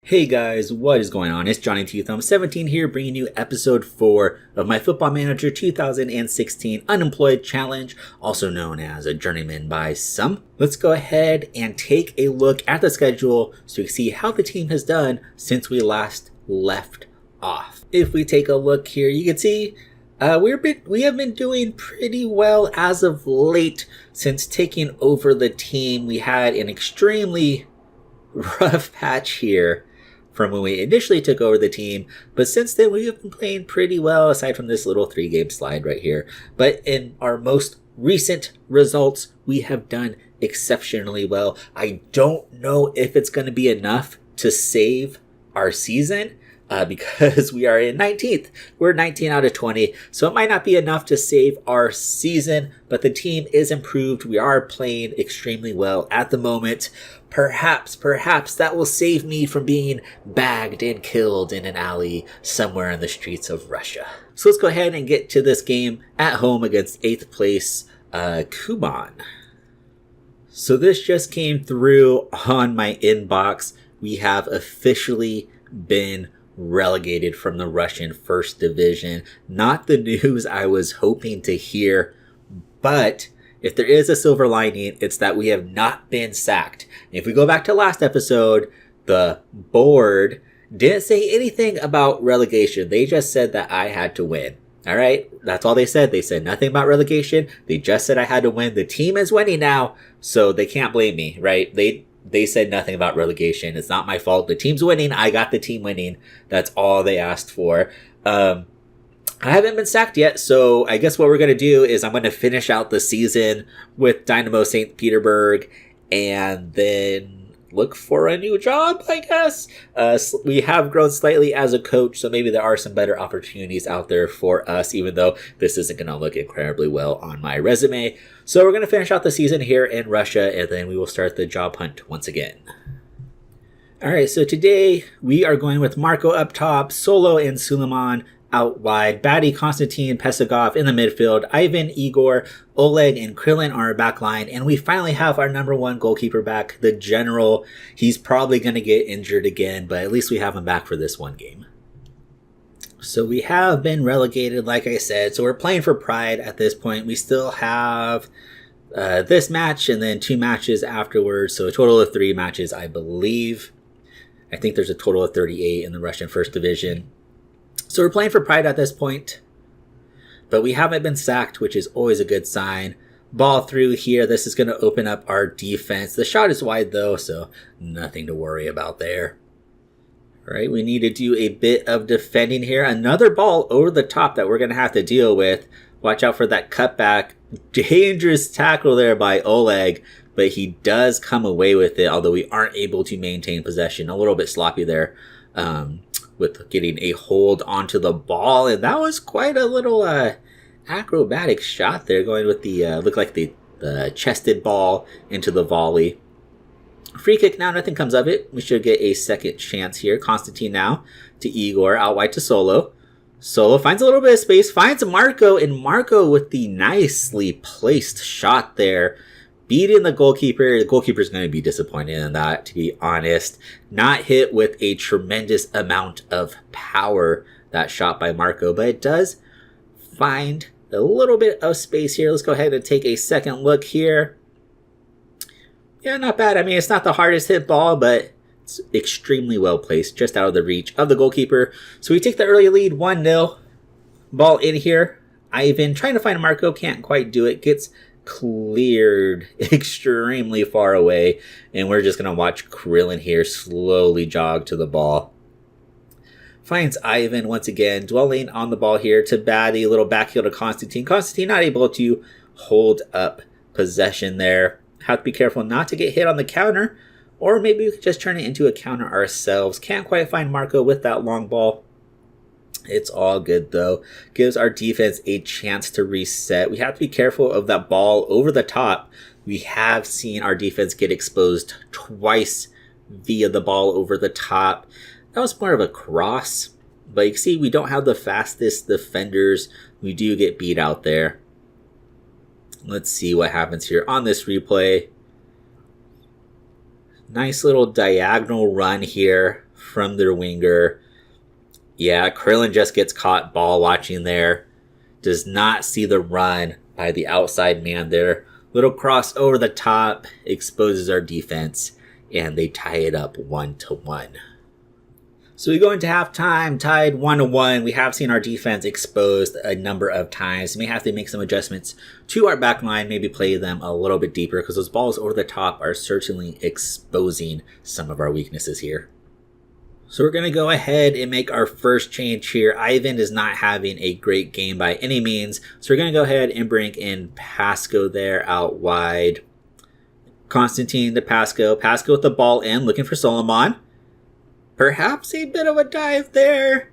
Hey guys, what is going on? It's Johnny T Thumb 17 here, bringing you episode 4 of my Football Manager 2016 Unemployed Challenge, also known as a Journeyman by some. Let's go ahead and take a look at the schedule so we can see how the team has done since we last left off. If we take a look here, you can see we have been doing pretty well as of late. Since taking over the team, we had an extremely rough patch here from when we initially took over the team, but since then we have been playing pretty well aside from this little 3-game slide right here. But in our most recent results, we have done exceptionally well. I don't know if it's going to be enough to save our season because we are in 19th. We're 19 out of 20, so it might not be enough to save our season, but the team is improved. We are playing extremely well at the moment. Perhaps that will save me from being bagged and killed in an alley somewhere in the streets of Russia. So let's go ahead and get to this game at home against 8th place Kuban. So this just came through on my inbox. We have officially been relegated from the Russian First Division. Not the news I was hoping to hear, but if there is a silver lining, it's that we have not been sacked. If we go back to last episode, the board didn't say anything about relegation. They just said that I had to win. All right, that's all they said. They said nothing about relegation. They just said I had to win. The team is winning now, so they can't blame me, right? They said nothing about relegation. It's not my fault. The team's winning. I got the team winning. That's all they asked for. I haven't been sacked yet, so I guess what we're going to do is I'm going to finish out the season with Dinamo St. Petersburg and then look for a new job, I guess. We have grown slightly as a coach, so maybe there are some better opportunities out there for us, even though this isn't going to look incredibly well on my resume. So we're going to finish out the season here in Russia, and then we will start the job hunt once again. All right, so today we are going with Marco up top, Solo and Suleiman out wide, Batty, Konstantin, Pesagov in the midfield, Ivan, Igor, Oleg, and Krillin are our back line, and we finally have our number one goalkeeper back, the General. He's probably going to get injured again, but at least we have him back for this one game. So we have been relegated, like I said, so we're playing for pride at this point. We still have this match and then 2 matches afterwards, so a total of 3 matches, I believe. I think there's a total of 38 in the Russian First Division. So we're playing for pride at this point, but we haven't been sacked, which is always a good sign. Ball through here. This is going to open up our defense. The shot is wide though, so nothing to worry about there. All right, we need to do a bit of defending here. Another ball over the top that we're going to have to deal with. Watch out for that cutback. Dangerous tackle there by Oleg, but he does come away with it, although we aren't able to maintain possession. A little bit sloppy there. With getting a hold onto the ball, and that was quite a little acrobatic shot there, going with the looked like the chested ball into the volley. Free kick now, nothing comes of it. We should get a second chance here. Konstantin now to Igor, out wide to Solo. Solo finds a little bit of space, finds Marco, and Marco with the nicely placed shot there, beating the goalkeeper. The goalkeeper's going to be disappointed in that, to be honest. Not hit with a tremendous amount of power, that shot by Marco, but it does find a little bit of space here. Let's go ahead and take a second look here. Yeah, not bad. I mean, it's not the hardest hit ball, but it's extremely well placed, just out of the reach of the goalkeeper. So we take the early lead, 1-0. Ball in here. Ivan trying to find Marco, can't quite do it. Gets cleared extremely far away, and we're just going to watch Krillin here slowly jog to the ball. Finds Ivan once again, dwelling on the ball here to Batty, a little backheel to Konstantin. Konstantin not able to hold up possession there. Have to be careful not to get hit on the counter, or maybe we could just turn it into a counter ourselves. Can't quite find Marco with that long ball. It's all good though. Gives our defense a chance to reset. We have to be careful of that ball over the top. We have seen our defense get exposed twice via the ball over the top. That was more of a cross, but you can see we don't have the fastest defenders. We do get beat out there. Let's see what happens here on this replay. Nice little diagonal run here from their winger. Yeah, Krillin just gets caught ball watching there. Does not see the run by the outside man there. Little cross over the top, exposes our defense, and they tie it up 1-1. So we go into halftime, tied 1-1. We have seen our defense exposed a number of times. We may have to make some adjustments to our back line, maybe play them a little bit deeper, because those balls over the top are certainly exposing some of our weaknesses here. So we're going to go ahead and make our first change here. Ivan is not having a great game by any means. So we're going to go ahead and bring in Pasco there out wide. Constantine to Pasco. Pasco with the ball in, looking for Solomon. Perhaps a bit of a dive there.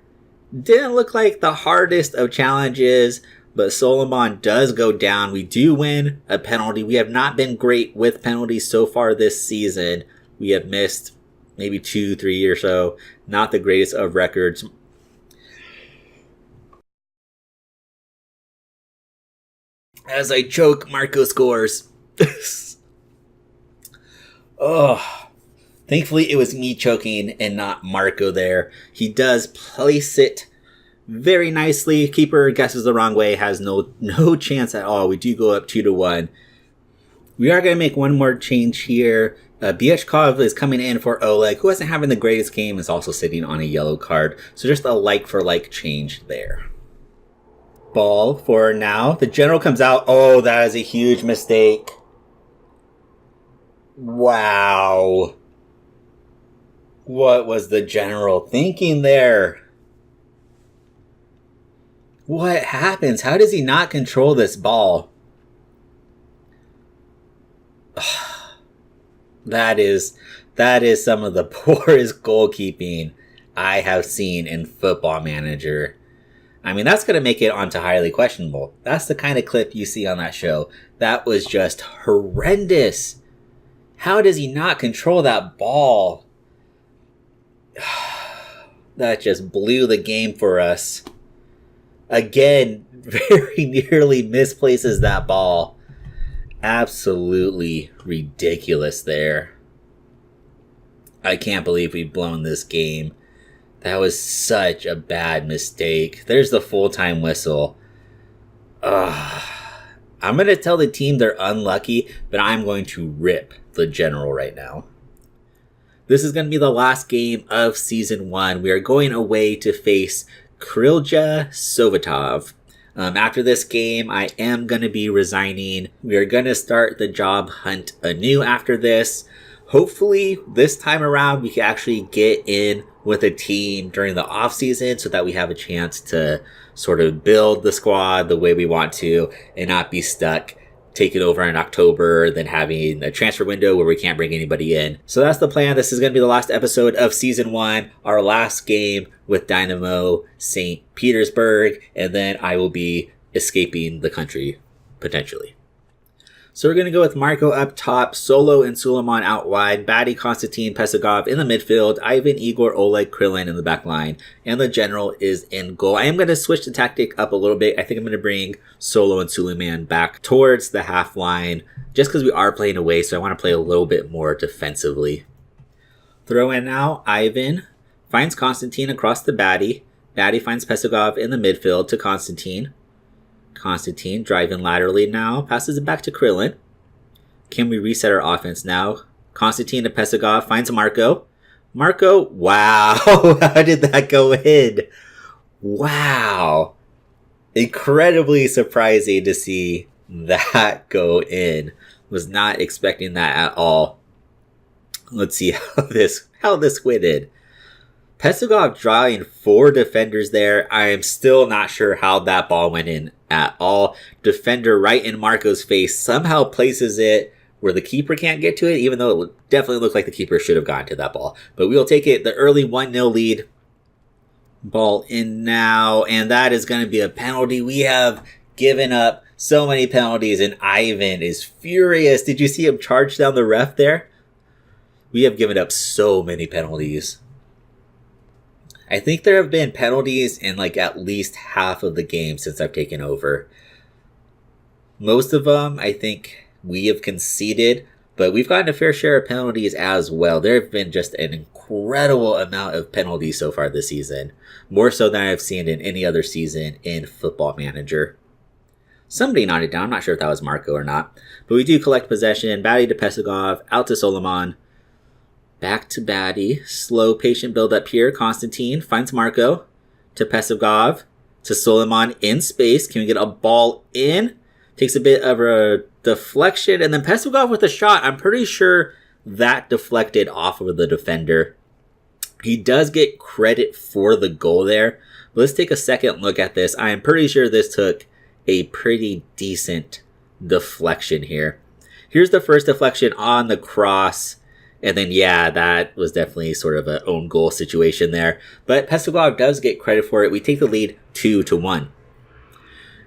Didn't look like the hardest of challenges, but Solomon does go down. We do win a penalty. We have not been great with penalties so far this season. We have missed maybe 2-3 or so. Not the greatest of records. As I choke, Marco scores. Oh, thankfully it was me choking and not Marco there. He does place it very nicely. Keeper guesses the wrong way, has no chance at all. We do go up 2-1. We are going to make one more change here. Biechkov is coming in for Oleg, who isn't having the greatest game, is also sitting on a yellow card. So just a like-for-like change there. Ball for now. The general comes out. Oh, that is a huge mistake. Wow. What was the general thinking there? What happens? How does he not control this ball? That is some of the poorest goalkeeping I have seen in Football Manager. I mean, that's going to make it onto highly questionable. That's the kind of clip you see on that show. That was just horrendous. How does he not control that ball? That just blew the game for us. Again, very nearly misplaces that ball. Absolutely ridiculous there. I can't believe we've blown this game. That was such a bad mistake. There's the full-time whistle. I'm going to tell the team they're unlucky, but I'm going to rip the general right now. This is going to be the last game of Season 1. We are going away to face Krilja Sovetov. After this game, I am going to be resigning. We are going to start the job hunt anew after this. Hopefully, this time around, we can actually get in with a team during the off season so that we have a chance to sort of build the squad the way we want to and not be stuck taking over in October, then having a transfer window where we can't bring anybody in. So that's the plan. This is going to be the last episode of Season 1, our last game with Dinamo St. Petersburg, and then I will be escaping the country, potentially. So we're going to go with Marco up top, Solo and Suleiman out wide, Batty, Konstantin, Pesagov in the midfield, Ivan, Igor, Oleg, Krillin in the back line, and the general is in goal. I am going to switch the tactic up a little bit. I think I'm going to bring Solo and Suleiman back towards the half line, just because we are playing away, so I want to play a little bit more defensively. Throw in now, Ivan finds Konstantin across the Batty. Batty finds Pesagov in the midfield to Konstantin. Konstantin driving laterally now, passes it back to Krillin. Can we reset our offense now? Konstantin to Pesagov, finds Marco. Marco, wow, how did that go in? Wow. Incredibly surprising to see that go in. Was not expecting that at all. Let's see how this went in. Pesagov drawing 4 defenders there. I am still not sure how that ball went in at all. Defender right in Marco's face somehow places it where the keeper can't get to it, even though it definitely looked like the keeper should have gotten to that ball. But we will take it. The early 1-0 lead. Ball in now, and that is going to be a penalty. We have given up so many penalties, and Ivan is furious. Did you see him charge down the ref there? We have given up so many penalties. I think there have been penalties in like at least half of the game since I've taken over. Most of them, I think we have conceded, but we've gotten a fair share of penalties as well. There have been just an incredible amount of penalties so far this season. More so than I've seen in any other season in Football Manager. Somebody nodded down. I'm not sure if that was Marco or not. But we do collect possession. Batty to Pesagov. Out to Solomon. Back to Batty. Slow, patient build up here. Konstantin finds Marco. To Pesagov. To Solomon in space. Can we get a ball in? Takes a bit of a deflection. And then Pesagov with a shot. I'm pretty sure that deflected off of the defender. He does get credit for the goal there. But let's take a second look at this. I am pretty sure this took a pretty decent deflection here. Here's the first deflection on the cross. And then, yeah, that was definitely sort of an own goal situation there. But Pesagov does get credit for it. We take the lead 2-1.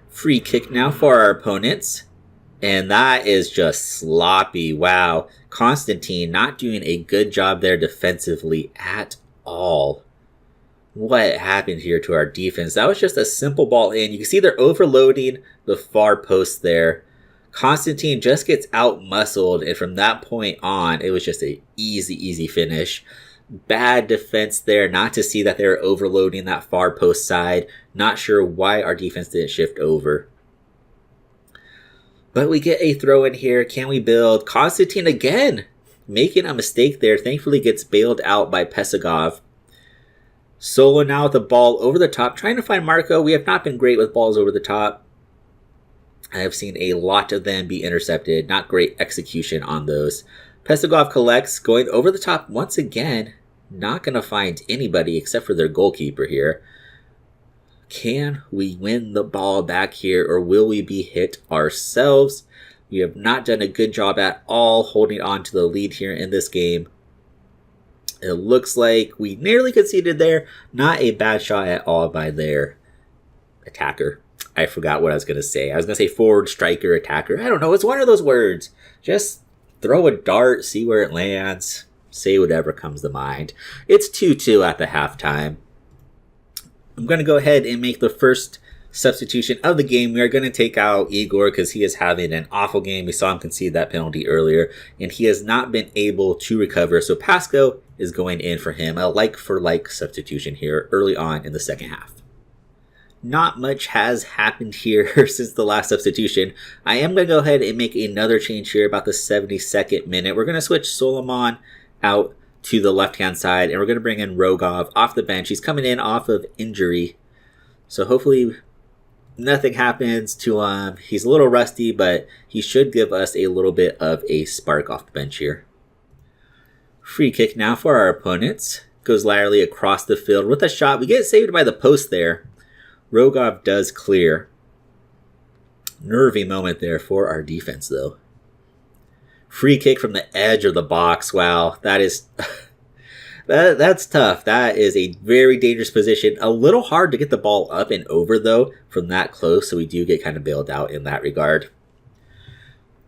Free kick now for our opponents. And that is just sloppy. Wow. Konstantin not doing a good job there defensively at all. What happened here to our defense? That was just a simple ball in. You can see they're overloading the far post there. Konstantin just gets out-muscled, and from that point on, it was just an easy finish. Bad defense there, not to see that they were overloading that far post side. Not sure why our defense didn't shift over. But we get a throw in here. Can we build? Konstantin again making a mistake there. Thankfully gets bailed out by Pesagov. Solo now with the ball over the top. Trying to find Marco. We have not been great with balls over the top. I have seen a lot of them be intercepted. Not great execution on those. Pesagov collects. Going over the top once again. Not going to find anybody except for their goalkeeper here. Can we win the ball back here, or will we be hit ourselves? We have not done a good job at all holding on to the lead here in this game. It looks like we nearly conceded there. Not a bad shot at all by their attacker. I forgot what I was going to say. I was going to say forward, striker, attacker. I don't know. It's one of those words. Just throw a dart, see where it lands, say whatever comes to mind. It's 2-2 at the halftime. I'm going to go ahead and make the first substitution of the game. We are going to take out Igor because he is having an awful game. We saw him concede that penalty earlier, and he has not been able to recover. So Pasco is going in for him. A like-for-like substitution here early on in the second half. Not much has happened here since the last substitution. I am going to go ahead and make another change here about the 72nd minute. We're going to switch Solomon out to the left-hand side, and we're going to bring in Rogov off the bench. He's coming in off of injury, so hopefully nothing happens to him. He's a little rusty, but he should give us a little bit of a spark off the bench here. Free kick now for our opponents. Goes laterally across the field with a shot. We get saved by the post there. Rogov does clear. Nervy moment there for our defense, though. Free kick from the edge of the box. Wow, that is that's tough. That is a very dangerous position. A little hard to get the ball up and over, though, from that close, so we do get kind of bailed out in that regard.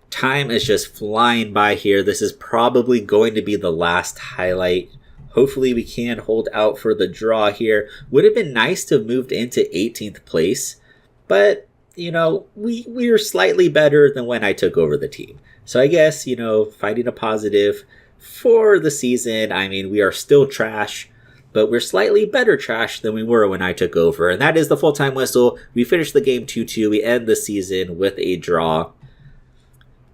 Time is just flying by here. This is probably going to be the last highlight. Hopefully we can hold out for the draw here. Would have been nice to have moved into 18th place, but, you know, we are slightly better than when I took over the team. So I guess, you know, finding a positive for the season. I mean, we are still trash, but we're slightly better trash than we were when I took over. And that is the full-time whistle. We finished the game 2-2. We end the season with a draw.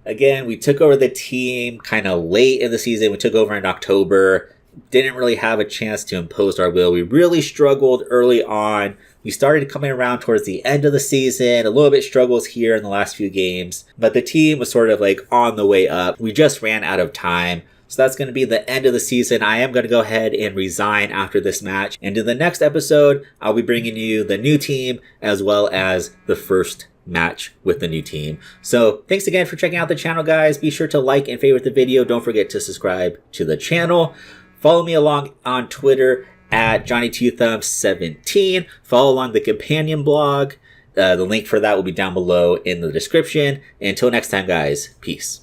Again, we took over the team kind of late in the season. We took over in October. Didn't really have a chance to impose our will. We really struggled early on. We started coming around towards the end of the season, a little bit struggles here in the last few games, but the team was sort of like on the way up. We just ran out of time. So that's going to be the end of the season. I am going to go ahead and resign after this match. And in the next episode, I'll be bringing you the new team as well as the first match with the new team. So thanks again for checking out the channel, guys. Be sure to like and favorite the video. Don't forget to subscribe to the channel. Follow me along on Twitter at Johnny2Thumbs17. Follow along the companion blog. The link for that will be down below in the description. Until next time, guys, peace.